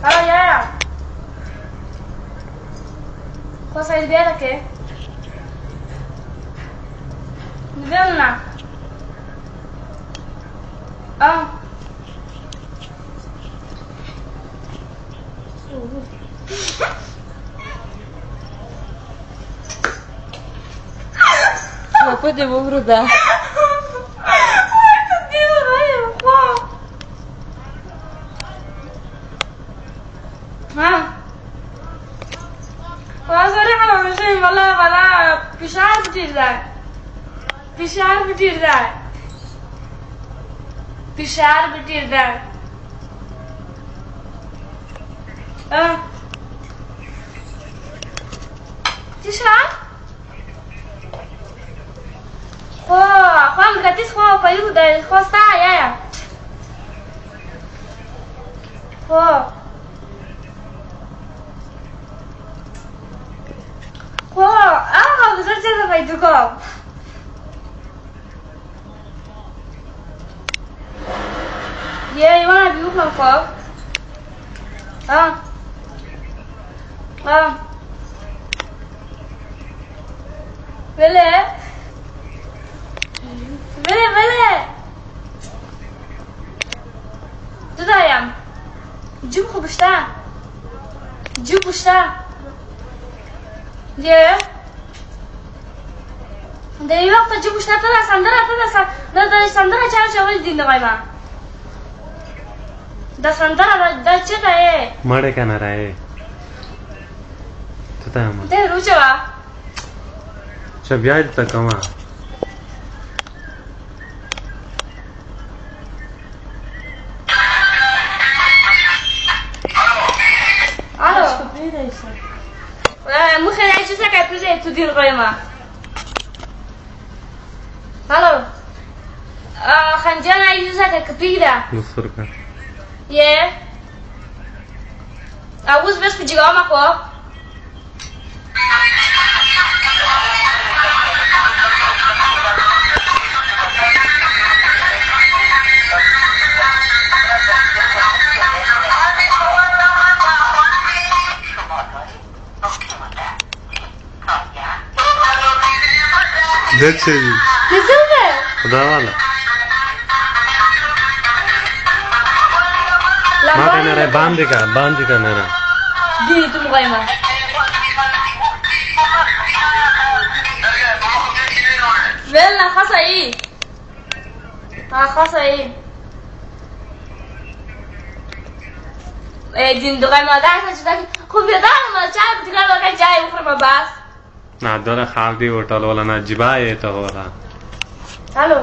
Halo ya. Kok saya biar ke? Biar na. Apa dia mau berubah? Fishar bitirdiler. Fishar? Juan, gratis Juan, ayuda, Juan está allá. Besar cerita baik juga. Yeah, you wanna do my club? Vele. Dudayam. Jum khubishta. Yeah. De vaqt jum khubishta tada sandara chawal din dagayma. Da sandara da cheta hai. Mare kana rahe. Tata ma. De ruchwa. Shabyad takama. مخي عايشة ساكا بزي تدير غيما. هلو. خنجان عايشة ساكا كبيرة. Nusurka. Yeah. أبوس بس بيجي قامك وا. That's it. Güzel. खुदा वाला ما كان رأي باندي كان رأي دي تم غيما. بلنا خاصة إيه؟ خاصة إيه؟ دين دغيما ده عشان شدك خوب يدار ما شايف بتقول لك جاي وخرب بس. ना दौरा खावदी होटल वाला ना जिबाए तो हो रहा हेलो